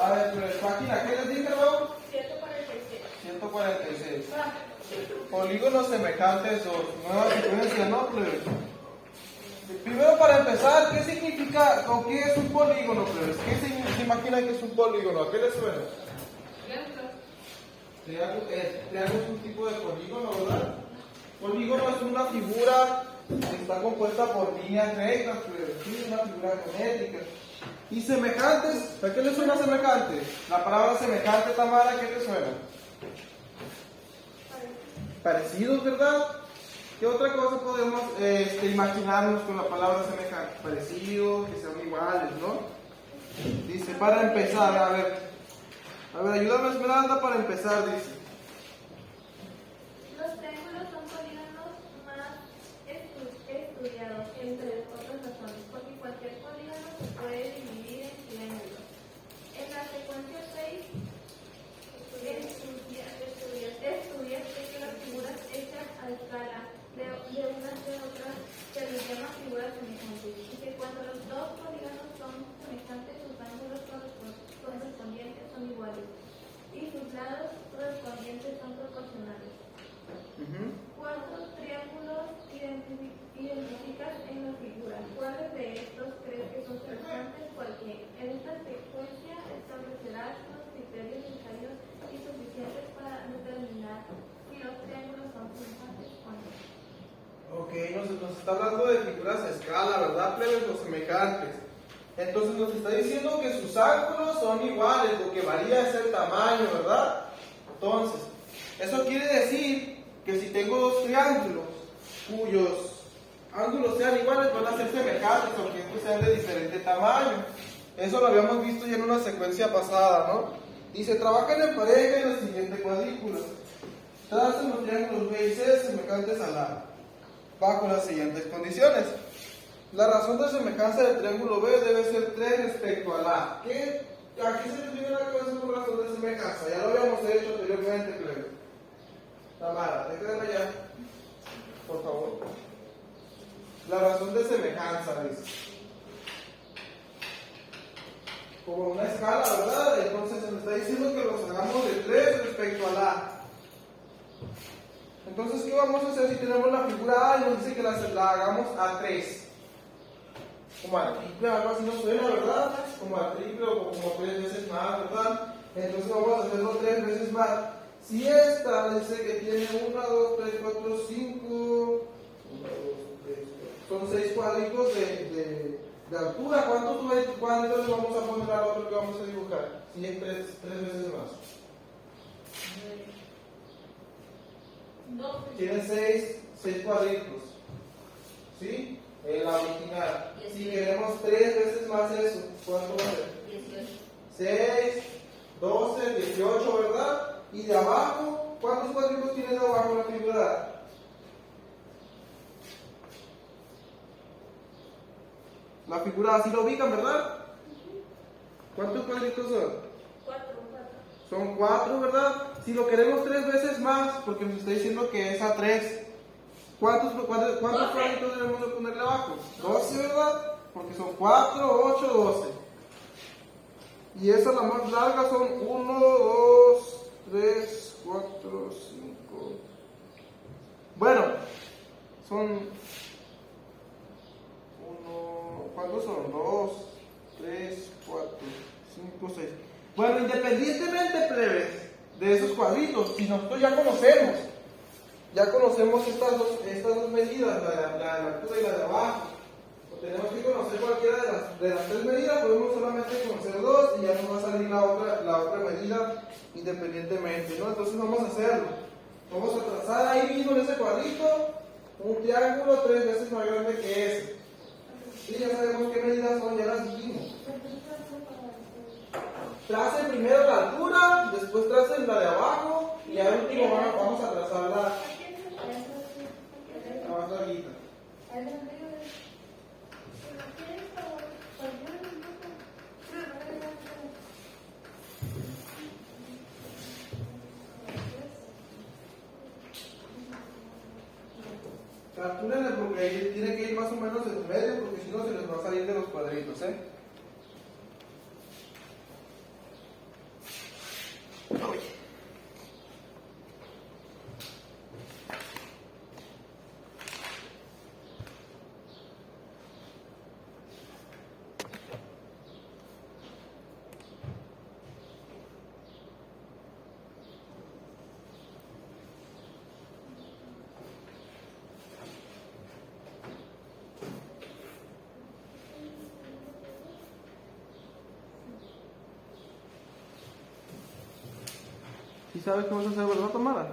A ver, pues, máquina, ¿qué les dije, Raúl? 146. 146. Polígonos semejantes 2. Nueva secuencia, ¿no? Plebes? Primero, para empezar, ¿qué significa o qué es un polígono, plebes? ¿Qué se imagina que es un polígono? ¿A qué les suena? Triángulo es un tipo de polígono, ¿verdad? Polígono es una figura que está compuesta por líneas rectas, plebes. Sí, una figura geométrica. Y semejantes, ¿a qué le suena semejante? La palabra semejante, Tamara, ¿a qué te suena? Parecidos, ¿verdad? ¿Qué otra cosa podemos imaginarnos con la palabra semejante? Parecidos, que sean iguales, ¿no? Dice, para empezar, a ver, ayúdame Esmeralda para empezar, dice. Los triángulos son polígonos más estudiados, entre otras razones, porque cualquier polígono se puede dividir en triángulos. En la secuencia 6, estudias que las figuras hechas a escala de unas de otras se les llama figuras semejantes, y que cuando los dos polígonos son semejantes, sus ángulos correspondientes son iguales, y sus lados correspondientes son proporcionales. ¿Cuántos triángulos identificas en la figura? ¿Cuáles de estos crees que son semejantes? Cualquier. En esta secuencia establecerás los criterios necesarios y suficientes para determinar si los triángulos son semejantes o no. Ok, nos está hablando de figuras a escala, ¿verdad, plebes? O semejantes. Entonces nos está diciendo que sus ángulos son iguales, lo que varía es el tamaño, ¿verdad? Entonces, eso quiere decir que si tengo dos triángulos cuyos ángulos sean iguales, van a ser semejantes, aunque estos sean de diferente tamaño. Eso lo habíamos visto ya en una secuencia pasada, ¿no? Dice, trabajan en pareja en la siguiente cuadrícula. Tracen los triángulos B y C semejantes al A, bajo las siguientes condiciones. La razón de semejanza del triángulo B debe ser 3 respecto al A. ¿A qué se refiere la cosa con razón de semejanza? Ya lo habíamos hecho anteriormente, plebe. Tamara, déjame ya, por favor. La razón de semejanza dice. Como una escala, ¿verdad? Entonces se me está diciendo que los hagamos de 3 respecto al A. Entonces, ¿qué vamos a hacer si tenemos la figura A y nos dice que la hagamos a 3? Como al triple, algo así nos suena, ¿verdad? Como al triple o como 3 veces más, ¿verdad? Entonces vamos a hacerlo 3 veces más. Si esta dice que tiene 1, 2, 3, 4, 5, 1, 2, 3, 4, son 6 cuadritos de altura, ¿cuántos cuadritos le vamos a poner al otro que vamos a dibujar? Si es 3 veces más. Tiene 6 cuadritos. ¿Sí? La original. Si queremos 3 veces más eso, ¿cuánto va a ser? 18. 6, 12, 18, ¿verdad? Y de abajo, ¿cuántos cuadritos tiene de abajo la figura? La figura así lo ubican, ¿verdad? ¿Cuántos cuadritos son? 4. Son 4, ¿verdad? Si lo queremos 3 veces más, porque nos está diciendo que es a 3, ¿cuántos cuadritos debemos de ponerle abajo? 12, ¿verdad? Porque son 4, 8, 12. Y esa la más larga son 1, 2, 3, 4, 5. Bueno, son 1, ¿cuántos son? 2, 3, 4, 5, 6. Bueno, independientemente, plebes, de esos cuadritos, si nosotros ya conocemos estas dos medidas, la de altura y la de abajo, o tenemos que conocer cualquiera de las 3 medidas, podemos solamente conocer 2 y ya nos va a salir la otra medida independientemente, ¿no? Entonces vamos a hacerlo. Vamos a trazar ahí mismo en ese cuadrito un triángulo 3 veces más grande que ese. Y ya sabemos qué medidas son, ya las dijimos. Tracen primero la altura, después tracen la de abajo y al último vamos a trazar la más larguita. Calcúlenle porque ahí tiene que ir más o menos en medio, porque si no se les va a salir de los cuadritos, ¿eh? ¿Sí sabes qué vas a hacer, verdad, Tamara?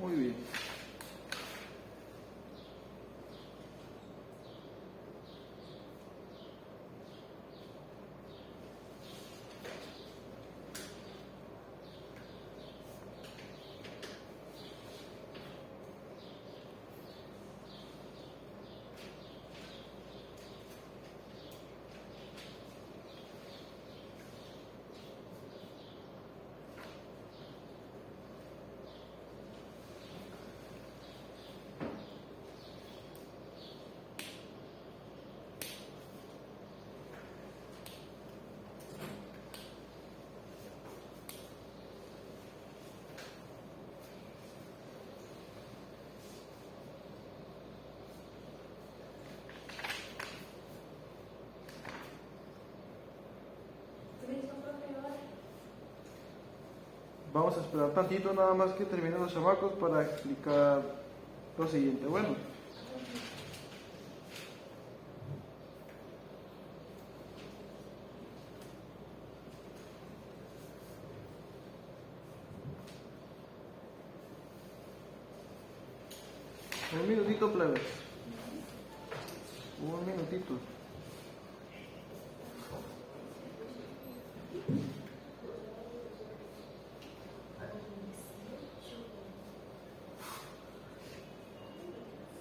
Muy bien. Vamos a esperar tantito nada más que terminen los chamacos para explicar lo siguiente. Bueno, un minutito, plebes. Un minutito.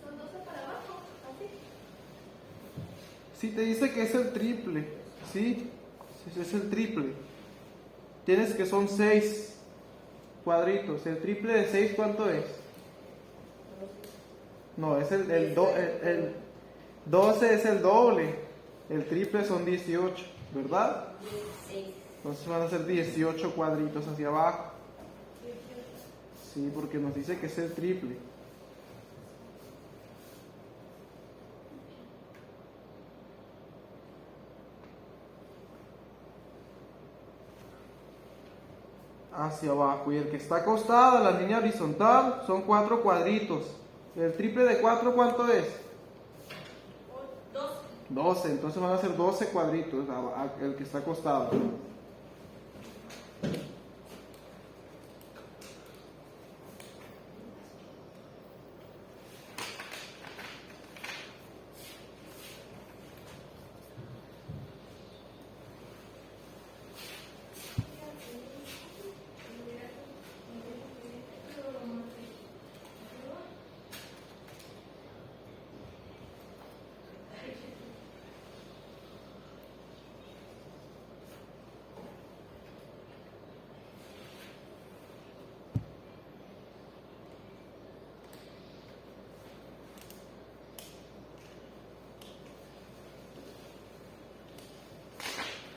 Son 12 para abajo, así. Si te dice que es el triple, ¿sí? Si es el triple. Tienes que son 6 cuadritos. ¿El triple de 6 cuánto es? No, es el 12 es el doble. El triple son 18, ¿verdad? 16. Entonces van a ser 18 cuadritos hacia abajo. Sí, porque nos dice que es el triple. Hacia abajo. Y el que está acostado a la línea horizontal son 4 cuadritos. ¿El triple de 4 cuánto es? 12. 12. Entonces van a ser 12 cuadritos el que está acostado.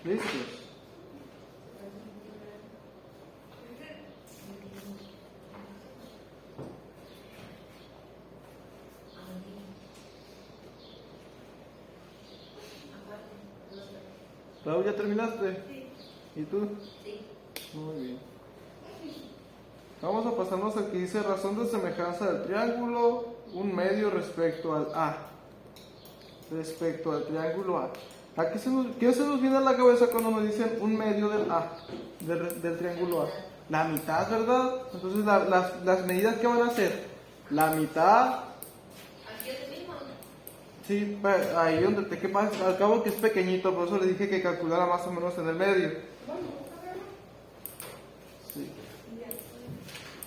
¿Listos? Raúl, ¿ya terminaste? Sí. ¿Y tú? Sí. Muy bien. Vamos a pasarnos al que dice razón de semejanza del triángulo, un medio respecto al A. Respecto al triángulo A. ¿Qué se nos viene a la cabeza cuando nos dicen un medio del A? Del triángulo A. La mitad, ¿verdad? Entonces las medidas que van a ser la mitad. Aquí es el mismo. Sí, ahí donde te quepa, al cabo que es pequeñito, por eso le dije que calculara más o menos en el medio. Sí.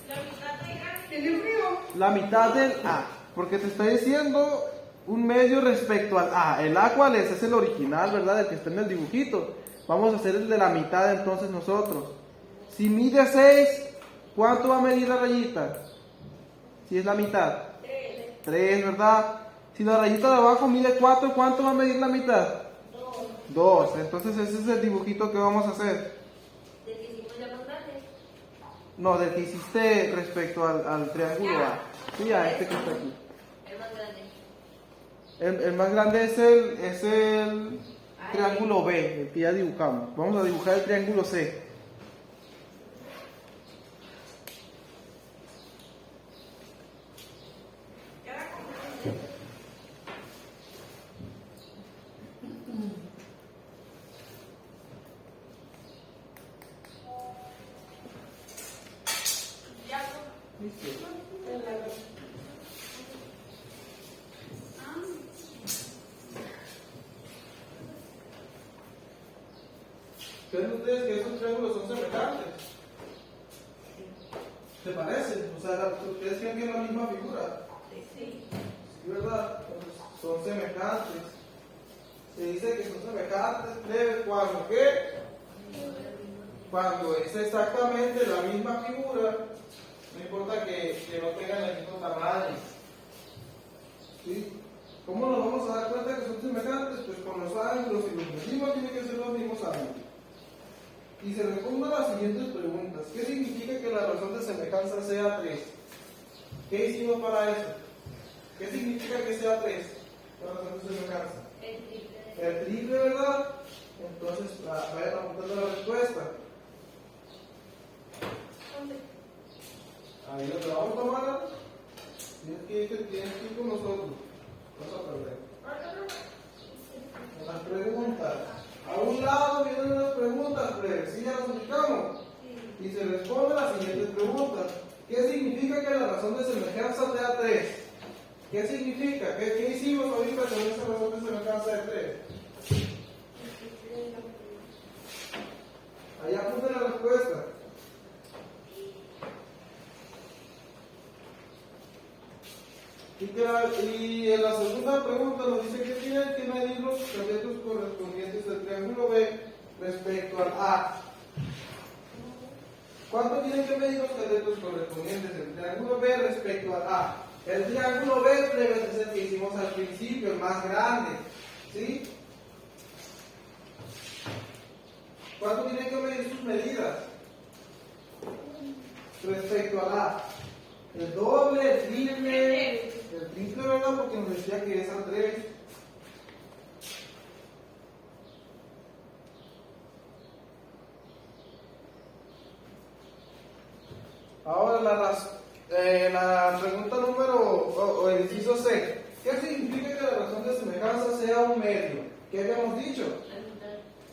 La mitad de grande. ¿Tiene frío? La mitad del A, porque te está diciendo un medio respecto al A. ¿El A cuál es? Es el original, ¿verdad? El que está en el dibujito. Vamos a hacer el de la mitad entonces nosotros. Si mide 6, ¿cuánto va a medir la rayita? Si es la mitad. 3, ¿verdad? Si la rayita de abajo mide 4, ¿cuánto va a medir la mitad? 2. Entonces ese es el dibujito que vamos a hacer. Del que hicimos ya más grande. No, del que hiciste respecto al triángulo A. Sí, a este que está aquí. El más grande. El más grande es el triángulo B, el que ya dibujamos. Vamos a dibujar el triángulo C. ¿Creen ustedes que esos triángulos son semejantes? ¿Te parecen? O sea, ¿ustedes creen que es la misma figura? Sí. Sí, ¿verdad? Entonces, son semejantes. Se dice que son semejantes, plebes, cuando ¿qué? Cuando es exactamente la misma figura, no importa que no tengan el mismo tamaño. ¿Sí? ¿Cómo nos vamos a dar cuenta que son semejantes? Pues con los ángulos y los medimos tienen que ser los mismos ángulos. Y se responde a las siguientes preguntas. ¿Qué significa que la razón de semejanza sea 3? ¿Qué hicimos para eso? ¿Qué significa que sea 3? La razón de semejanza. El triple, ¿verdad? Entonces, vayan apuntando la respuesta. Ahí lo grabamos, Tamara. Tienes que ir con nosotros. Vas a perder. Las preguntas. A un lado vienen las preguntas, plebes. ¿Sí ya las ubicamos? Y se responde a las siguientes preguntas. ¿Qué significa que la razón de semejanza sea 3? ¿Qué significa? ¿Qué hicimos ahorita con esa razón de semejanza de 3? Ahí apunten la respuesta. Y en la segunda pregunta nos dice que tienen que medir los catetos correspondientes del triángulo B respecto al A. ¿Cuánto tienen que medir los catetos correspondientes del triángulo B respecto al A? El triángulo B es el que hicimos al principio, el más grande. ¿Sí? ¿Cuánto tienen que medir sus medidas? Respecto al A. El doble, el triple, ¿verdad? Porque nos decía que es al 3. Ahora la pregunta o el inciso C. ¿Qué significa que la razón de semejanza sea un medio? ¿Qué habíamos dicho?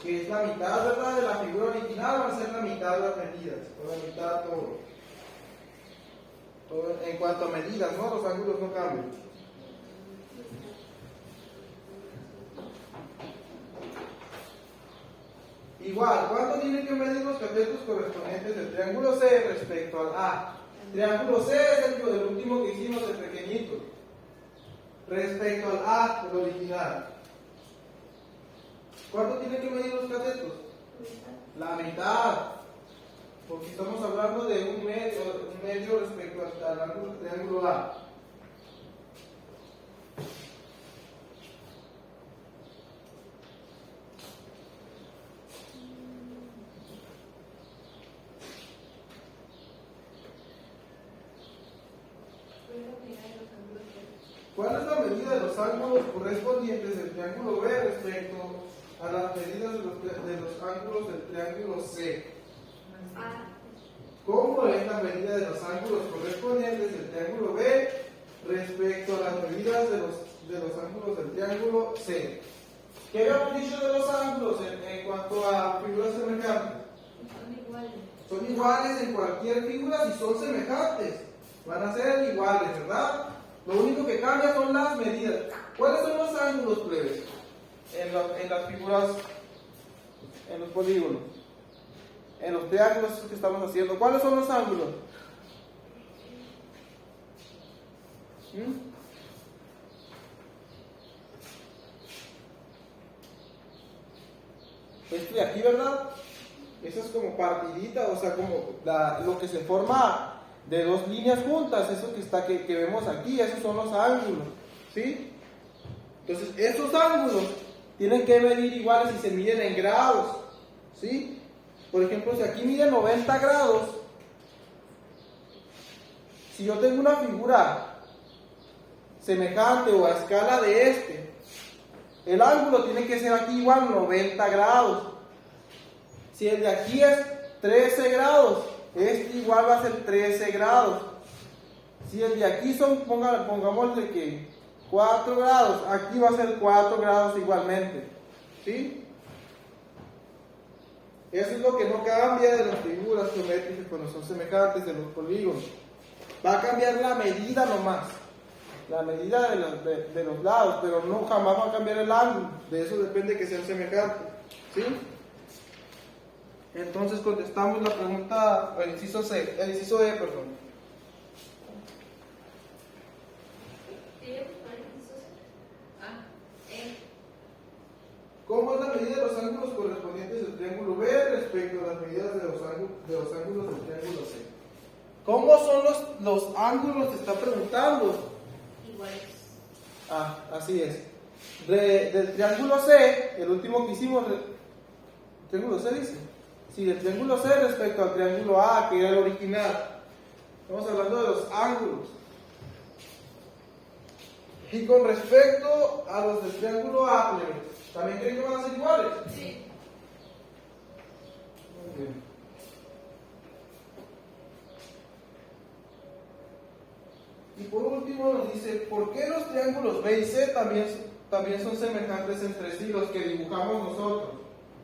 Que es la mitad, ¿verdad? De la figura original, va a ser la mitad de las medidas, o la mitad todo. En cuanto a medidas, ¿no? Los ángulos no cambian. Igual, ¿cuánto tienen que medir los catetos correspondientes del triángulo C respecto al A? Triángulo C es el último que hicimos, el pequeñito. Respecto al A, el original. ¿Cuánto tienen que medir los catetos? La mitad. Porque estamos hablando de un medio respecto al ángulo triángulo A. ¿Cuál es la medida de los ángulos correspondientes del triángulo B respecto a las medidas de los ángulos del triángulo C? ¿Cómo es la medida de los ángulos correspondientes del triángulo B respecto a las medidas de los ángulos del triángulo C? ¿Qué habíamos dicho de los ángulos en cuanto a figuras semejantes? Son iguales en cualquier figura si son semejantes. Van a ser iguales, ¿verdad? Lo único que cambia son las medidas. ¿Cuáles son los ángulos, plebes? En las figuras, en los polígonos, en los triángulos que estamos haciendo. ¿Cuáles son los ángulos? Este de aquí, ¿verdad? Esa es como partidita, o sea, como lo que se forma de dos líneas juntas, eso que vemos aquí, esos son los ángulos, ¿sí? Entonces, esos ángulos tienen que medir iguales si se miden en grados, ¿sí? Por ejemplo, si aquí mide 90 grados, si yo tengo una figura semejante o a escala de el ángulo tiene que ser aquí igual 90 grados. Si el de aquí es 13 grados, este igual va a ser 13 grados. Si el de aquí pongamos de que 4 grados, aquí va a ser 4 grados igualmente. ¿Sí? Eso es lo que no cambia de las figuras geométricas cuando son semejantes de los polígonos. Va a cambiar la medida nomás. La medida de los lados, pero no jamás va a cambiar el ángulo. De eso depende que sean semejantes. ¿Sí? Entonces contestamos la pregunta, el inciso E, perdón. ¿Cómo es la medida de los ángulos correspondientes del triángulo B respecto a las medidas de los ángulos del triángulo C? ¿Cómo son los ángulos? Te está preguntando. Iguales. Así es. Del triángulo C, el último que hicimos, ¿triángulo C dice? Sí, del triángulo C respecto al triángulo A, que era el original. Estamos hablando de los ángulos. Y con respecto a los del triángulo A, ¿también creen que van a ser iguales? Sí. Muy bien. Y por último nos dice, ¿por qué los triángulos B y C también son semejantes entre sí, los que dibujamos nosotros?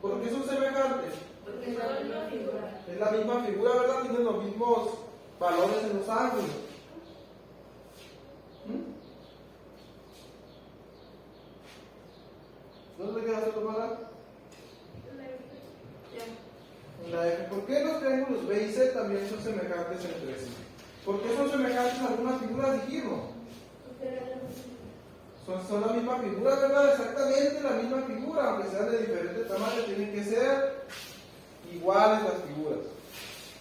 ¿Por qué son semejantes? Porque son la misma figura. Es la misma figura, ¿verdad? Tienen los mismos valores en los ángulos. ¿Dónde quedaste, Tomara? En la F. ¿Por qué los triángulos B y C también son semejantes entre sí? ¿Por qué son semejantes a algunas figuras, dijimos? Son la misma figura, ¿verdad? Exactamente la misma figura, aunque sean de diferente tamaño, tienen que ser iguales las figuras.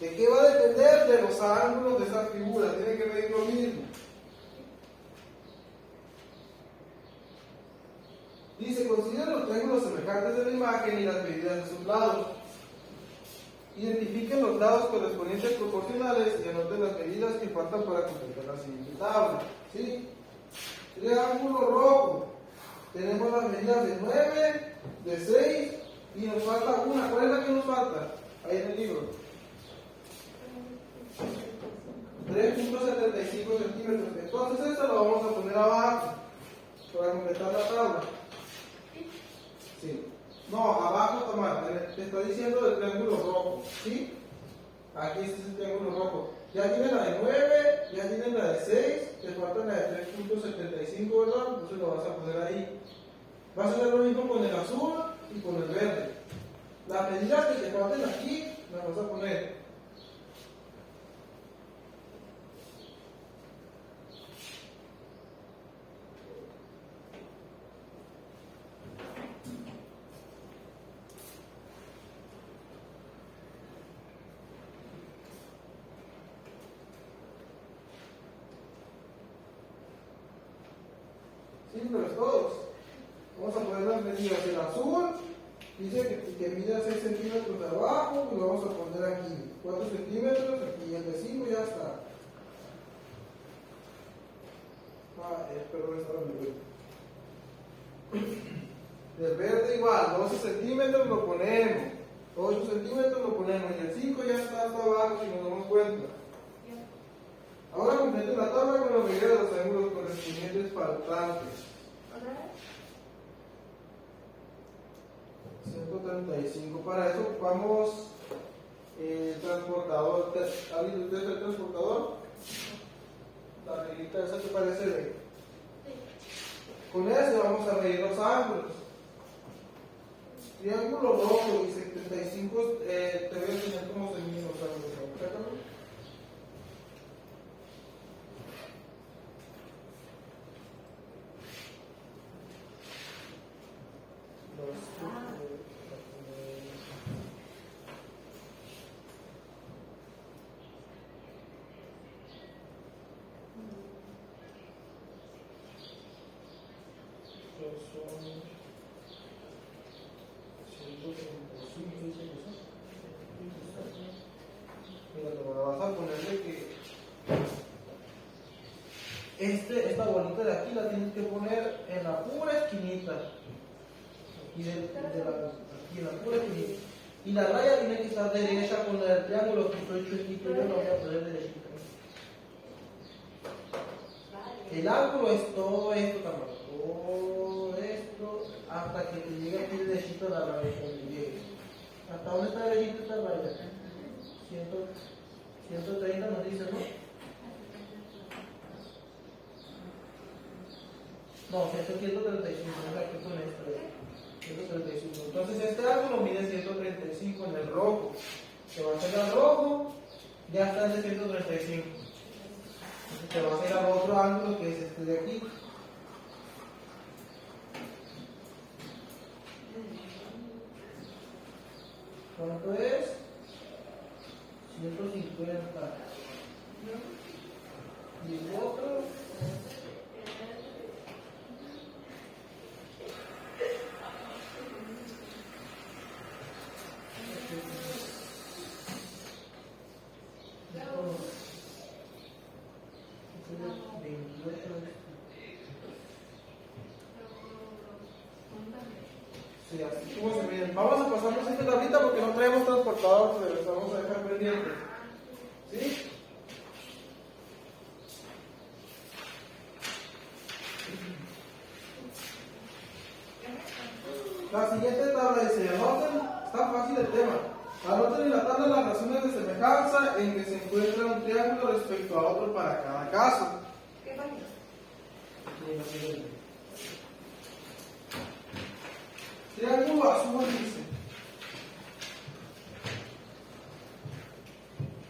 ¿De qué va a depender? De los ángulos de esas figuras, tienen que medir lo mismo. Dice, considera los triángulos semejantes de la imagen y las medidas de sus lados. Identifiquen los lados correspondientes proporcionales y anoten las medidas que faltan para completar la siguiente tabla. ¿Sí? Triángulo rojo. Tenemos las medidas de 9, de 6 y nos falta una. ¿Cuál es la que nos falta? Ahí en el libro. 3.75 centímetros. Entonces esta lo vamos a poner abajo para completar la tabla. Sí. No, abajo, Tomás, te estoy diciendo del triángulo rojo, ¿sí? Aquí este es el triángulo rojo. Ya tienen la de 9, ya tienen la de 6, te falta la de 3.75, ¿verdad? Entonces lo vas a poner ahí. Vas a hacer lo mismo con el azul y con el verde. Las medidas que te falten aquí, las vas a poner. Sí, pero todos. Vamos a poner las medidas. El azul dice que mide 6 centímetros de abajo y lo vamos a poner aquí. 4 centímetros aquí. El de 5 ya está. Perdón, estaba en mi vuelta. Del verde igual, 12 centímetros lo ponemos. 8 centímetros lo ponemos. Y el 5 ya está hasta abajo si nos damos cuenta. Ahora completen la tabla con la medida de los ángulos correspondientes faltantes. 135. Para eso ocupamos el transportador. ¿Alguien de ustedes el transportador? La reglita esa que parece de. Con ese vamos a medir los ángulos. Triángulo rojo y 75. Te voy a enseñar cómo se miden los ángulos. Mira, vas a ponerle que esta bolita de aquí la tienes que poner en la pura esquinita. Aquí, aquí en la pura esquinita. Y la raya tiene que estar derecha con la del triángulo, que estoy chuequito, yo no voy a poner derechita. El ángulo es todo esto, Tamara. Todo esto hasta que te llegue aquí derechito la raya. ¿Hasta dónde está derechita esta raya? 130 nos dice, ¿no? No, 135, hay que poner esto. 135. Entonces este ángulo mide 135 en el rojo. Se va a hacer al rojo, ya está en el 135. Entonces se va a hacer al otro ángulo que es este de aquí. ¿Cuánto es? 150. Y el otro. Sí, así como se miden. Vamos a pasarnos esta tablita porque no traemos transportador, pero los vamos a dejar pendientes. ¿Sí? La siguiente tabla dice, anoten, está fácil el tema. Anoten en la tabla las razones de semejanza en que se encuentra un triángulo respecto a otro para cada caso. ¿Qué página? Triángulo azul dice.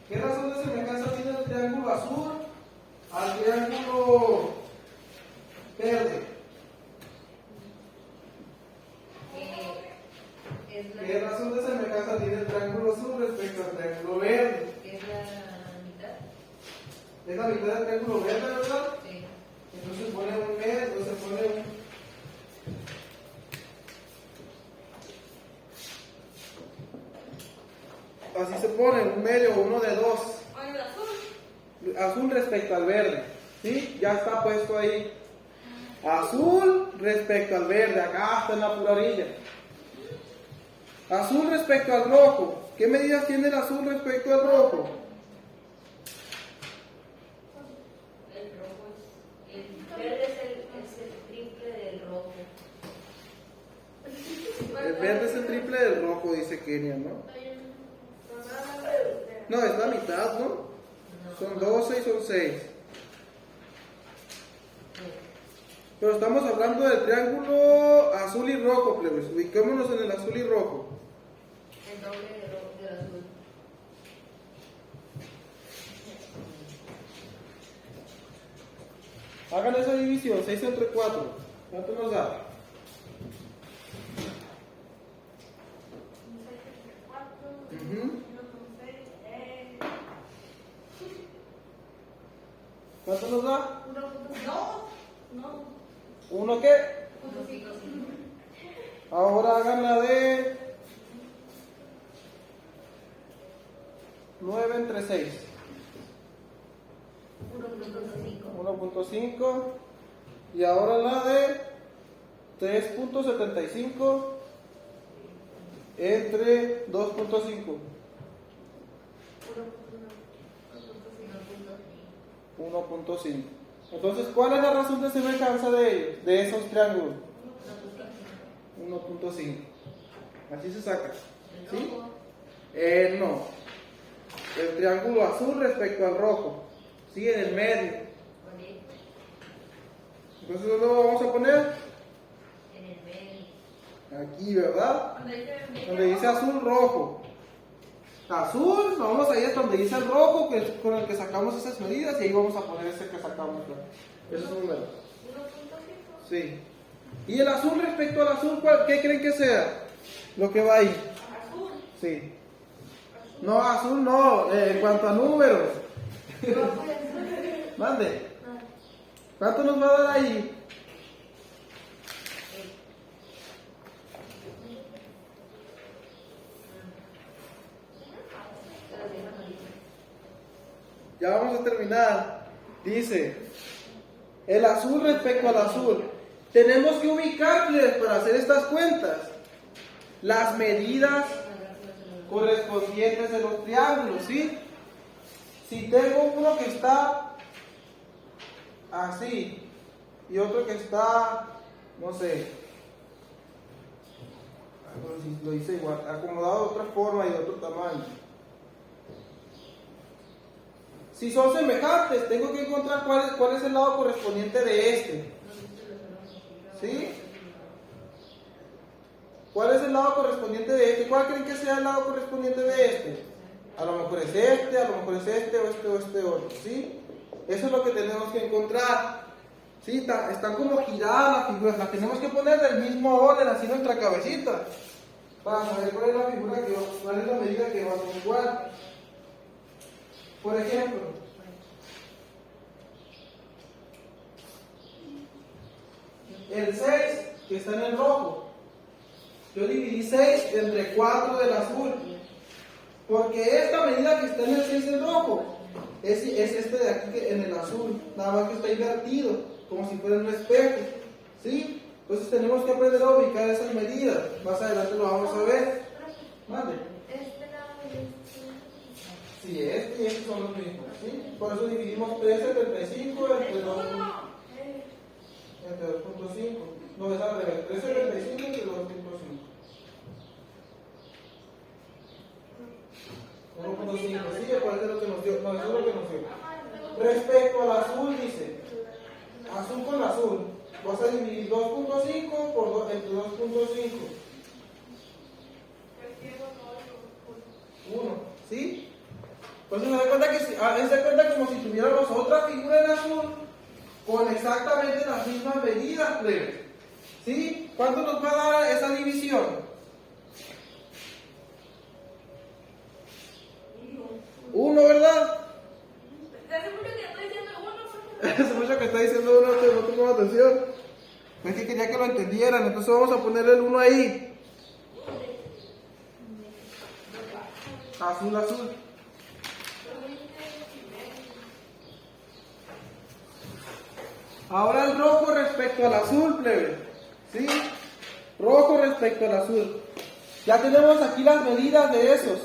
¿Qué razón de semejanza tiene el triángulo azul al triángulo verde? ¿Qué razón de semejanza tiene el triángulo azul respecto al triángulo verde? Es la mitad. Es la mitad del triángulo verde, ¿verdad? Sí. Entonces pone un medio, entonces pone un... Así se pone, un medio o uno de dos. Oye, el azul. Azul respecto al verde. ¿Sí? Ya está puesto ahí. Azul respecto al verde. Acá está en la pura orilla. Azul respecto al rojo. ¿Qué medidas tiene el azul respecto al rojo? El rojo es. El verde es el triple del rojo. El verde es el triple del rojo, dice Kenia, ¿no? No, es la mitad, ¿no? Son 12 y son 6. Pero estamos hablando del triángulo azul y rojo, plebes. Ubiquémonos en el azul y rojo. El doble del azul. Hagan esa división, 6 entre 4. ¿Cuánto nos da? Ujú. ¿Cuánto nos da? ¿Uno qué? Ahora hagan la de 9 entre 6. 1.5. Y ahora la de 3.75 entre 2.5. 1.5. Entonces, ¿cuál es la razón de semejanza de ellos, de esos triángulos? 1.5. Así se saca. ¿Sí? No. El triángulo azul respecto al rojo. Sí, en el medio. Entonces, ¿dónde lo vamos a poner? En el medio. Aquí, ¿verdad? Donde dice azul rojo. Azul, nos vamos a ir hasta donde dice el rojo, que es con el que sacamos esas medidas, y ahí vamos a poner ese que sacamos. Ese es un número. 1.5. Sí. Y el azul respecto al azul, ¿qué creen que sea? Lo que va ahí. Azul. Sí. No, azul no, en cuanto a números. Mande. ¿Cuánto nos va a dar ahí? Ya vamos a terminar. Dice, el azul respecto al azul. Tenemos que ubicarles para hacer estas cuentas las medidas correspondientes de los triángulos, ¿sí? Si tengo uno que está así y otro que está, no sé, lo hice igual, acomodado de otra forma y de otro tamaño. Si son semejantes, tengo que encontrar cuál es el lado correspondiente de este. ¿Sí? ¿Cuál es el lado correspondiente de este? ¿Cuál creen que sea el lado correspondiente de este? A lo mejor es este, a lo mejor es este, o este otro, ¿sí? Eso es lo que tenemos que encontrar. ¿Sí? Están como giradas las figuras, las tenemos que poner del mismo orden, así nuestra cabecita, para saber cuál es la figura cuál es la medida que va a ser igual. Por ejemplo, el 6 que está en el rojo, yo dividí 6 entre 4 del azul, porque esta medida que está en el 6 del rojo es este de aquí en el azul, nada más que está invertido, como si fuera un espejo, ¿sí? Entonces tenemos que aprender a ubicar esas medidas, más adelante lo vamos a ver. Mande. Sí, este y este son los mismos, ¿sí? Por eso dividimos 375 entre 2.5. No, es al revés, 375 entre 2.5. 1.5, sí, ¿cuál es lo que nos dio? No, eso es lo que nos dio. Respecto al azul, dice, azul con azul, vas a dividir 2.5 por entre 2.5. 1, ¿sí? Entonces me doy cuenta que se cuenta como si tuviéramos otra figura en azul con exactamente las mismas medidas, plebes. ¿Sí? ¿Cuánto nos va a dar esa división? 1, ¿verdad? Hace mucho que está diciendo 1, no pongo atención. Es que quería que lo entendieran, entonces vamos a ponerle el 1 ahí. Azul, azul. Ahora el rojo respecto al azul, plebe. ¿Sí? Rojo respecto al azul. Ya tenemos aquí las medidas de esos.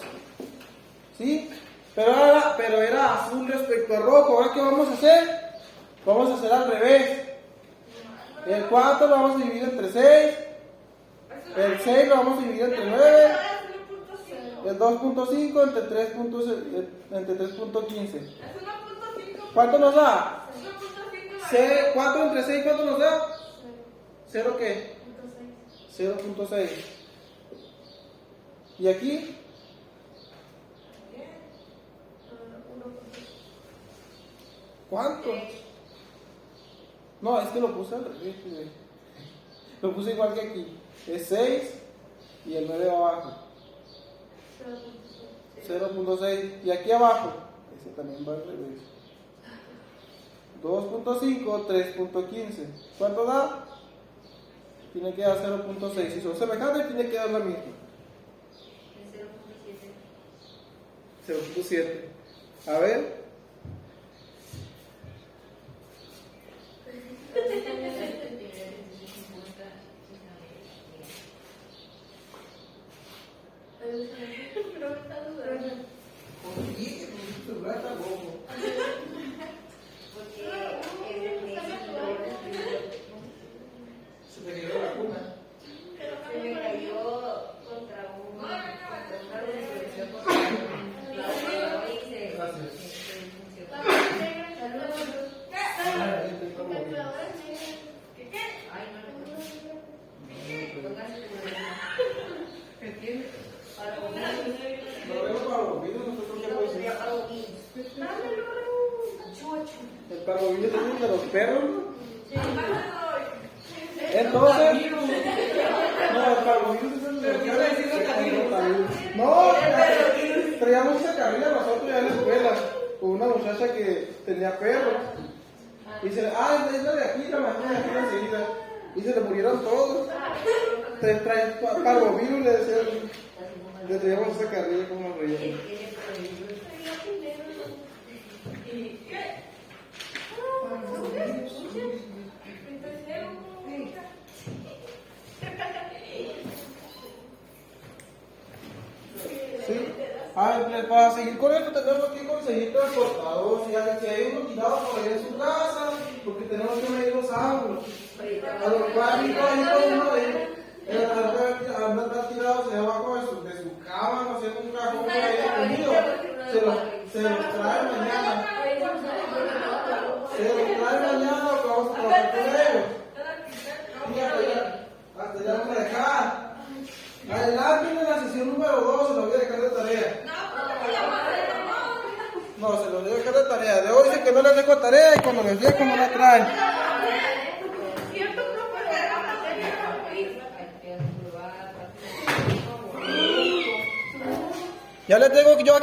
¿Sí? Pero era azul respecto al rojo. ¿Ahora qué vamos a hacer? Vamos a hacer al revés. El 4 lo vamos a dividir entre 6. El 6 lo vamos a dividir entre 9. El 2.5 entre 3.15. ¿Cuánto nos da? 4 entre 6, ¿cuánto nos da? 0 qué? 0.6. ¿Y aquí? ¿Cuánto? No, es que lo puse al revés. Lo puse igual que aquí. Es 6 y el 9 abajo. 0.6. Y aquí abajo, ese también va al revés. 2.5, 3.15. ¿Cuánto da? Tiene que dar 0.6. Si son semejantes, tiene que dar la misma. 0.7. A ver. Se te quedó la cuna. Se me cayó contra una El parvovirus es uno de los perros, ¿no? Entonces, no, el parvovirus es el de los perros. No, traíamos esa carrilla nosotros ya en la escuela con una muchacha que tenía perros. Y se le, es la de aquí, la mañana, aquí enseguida. Y se le murieron todos. Parvovirus le decían. Le traíamos esa carrilla como nos reíamos. ¿Sí? Para seguir con esto tenemos que conseguir transportadores. Si hay uno tirado por ahí en su casa, porque tenemos que medir los ángulos. A los cuales uno anda tirados abajo de su cama, no sé, en un cajón por ahí escondido. Se los trae mañana. Se los trae mañana o que vamos a trabajar con ellos. Fíjate, hasta ya vamos a dejar. Adelante en la sesión número 2, se lo voy a dejar de tarea. No, se lo voy a dejar de tarea. De hoy dice que no les dejo tarea y cuando les dejo no la traen. Ya les tengo que yo aquí.